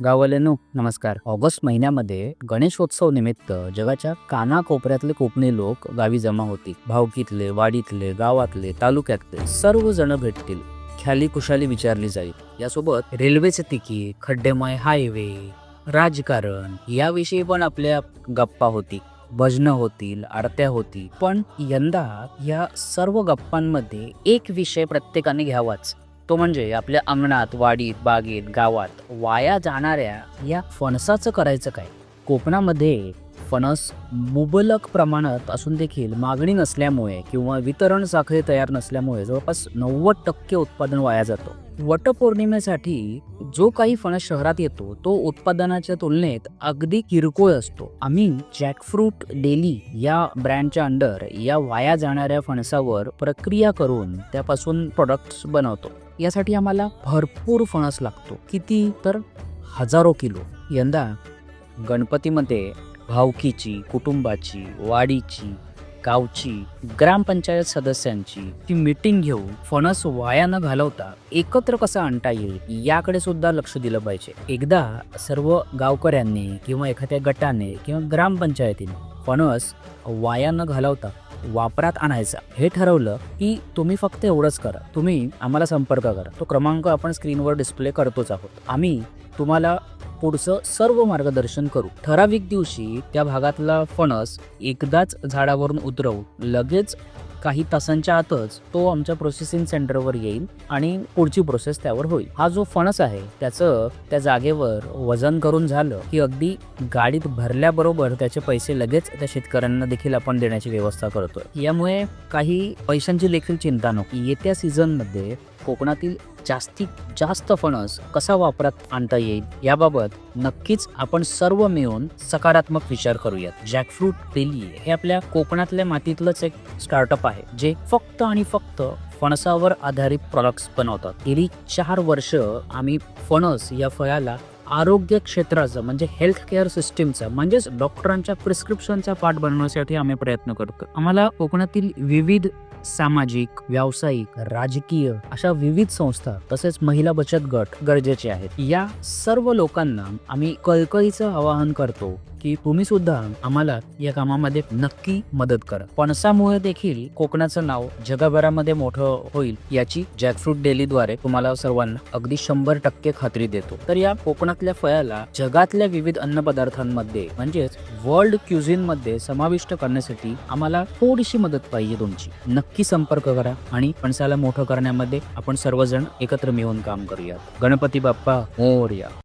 गाववाल्यांनो नमस्कार. ऑगस्ट महिन्यामध्ये गणेशोत्सव निमित्त जगाच्या कानाकोपऱ्यातले कोकणी लोक गावी जमा होतील. भावकीतले, वाडीतले, गावातले, तालुक्यातले सर्व जण भेटतील. ख्याली खुशाली विचारली जाईल. यासोबत रेल्वेचे तिकीट, खड्डेमय हायवे, राजकारण याविषयी पण आपल्या गप्पा होती. भजनं होतील, आरत्या होतील. पण यंदा या सर्व गप्पांमध्ये एक विषय प्रत्येकाने घ्यावाच. तो म्हणजे आपल्या अंगणात, वाडीत, बागेत, गावात वाया जाणाऱ्या या फणसाचं करायचं काय. कोकणामध्ये फणस मुबलक प्रमाणात असून देखील मागणी नसल्यामुळे किंवा वितरण साखळी तयार नसल्यामुळे जवळपास 90% उत्पादन वाया जातं. वटपौर्णिमेसाठी जो काही फणस शहरात येतो तो उत्पादनाच्या तुलनेत अगदी किरकोळ असतो. आम्ही जॅकफ्रूट डेली या ब्रँडच्या अंडर या वाया जाणाऱ्या फणसावर प्रक्रिया करून त्यापासून प्रोडक्ट्स बनवतो. यासाठी आम्हाला भरपूर फणस लागतो. किती तर हजारो किलो. यंदा गणपतीमध्ये भावकीची, कुटुंबाची, वाडीची, गावची, ग्रामपंचायत सदस्यांची ती मीटिंग घेऊन फणस वाया न घालवता एकत्र कसं आणता येईल याकडे सुद्धा लक्ष दिलं पाहिजे. एकदा सर्व गावकऱ्यांनी किंवा एखाद्या गटाने किंवा ग्रामपंचायतीने फणस वाया न घालवता वापरात आणायचा हे ठरवलं की तुम्ही फक्त एवढंच करा. तुम्ही आम्हाला संपर्क करा. तो क्रमांक आपण स्क्रीनवर डिस्प्ले करतोच आहोत. आम्ही तुम्हाला पुढचं सर्व मार्गदर्शन करू. ठराविक दिवशी त्या भागातला फणस एकदाच झाडावरून उतरवू. लगेच काही तासांच्या आतच तो आमच्या प्रोसेसिंग सेंटरवर येईल आणि पुढची प्रोसेस त्यावर होईल. हा जो फणस आहे त्याचं त्या जागेवर वजन करून झालं की अगदी गाडीत भरल्याबरोबर त्याचे पैसे लगेच त्या शेतकऱ्यांना देखील आपण देण्याची व्यवस्था करतोय. यामुळे काही पैशांची देखील चिंता नको. येत्या सीझनमध्ये कोकणातील जास्तीत जास्त फणस कसा वापरात आणता येईल याबाबत नक्कीच आपण सर्व मिळून सकारात्मक विचार करूयात. जॅकफ्रूट डेली हे आपल्या कोकणातल्या मातीतलंच एक स्टार्टअप आहे जे फक्त आणि फक्त फणसावर आधारित प्रॉडक्ट्स बनवतात. गेली 4 वर्ष आम्ही फणस या फळाला आरोग्य क्षेत्राचं म्हणजे हेल्थ केअर सिस्टीमचा म्हणजेच डॉक्टरांच्या प्रिस्क्रिप्शनचा पार्ट बनवण्यासाठी आम्ही प्रयत्न करतो. आम्हाला कोकणातील विविध सामाजिक, व्यावसायिक, राजकीय अशा विविध संस्था तसेच महिला बचत गट गरजेचे आहेत. या सर्व लोकांना आम्ही कळकळीचं आवाहन करतो की तुम्ही सुद्धा आम्हाला या कामामध्ये नक्की मदत करा. फणसामुळे देखील कोकणाचं नाव जगभरामध्ये मोठं होईल याची जॅकफ्रूट डेलीद्वारे तुम्हाला सर्वांना अगदी 100% खात्री देतो. तर या कोकणातल्या फळाला जगातल्या विविध अन्नपदार्थांमध्ये म्हणजेच वर्ल्ड क्युझिन मध्ये समाविष्ट करण्यासाठी आम्हाला थोडीशी मदत पाहिजे तुमची. नक्की संपर्क करा आणि फणसाला मोठं करण्यामध्ये आपण सर्वजण एकत्र मिळून काम करूया. गणपती बाप्पा मोरया.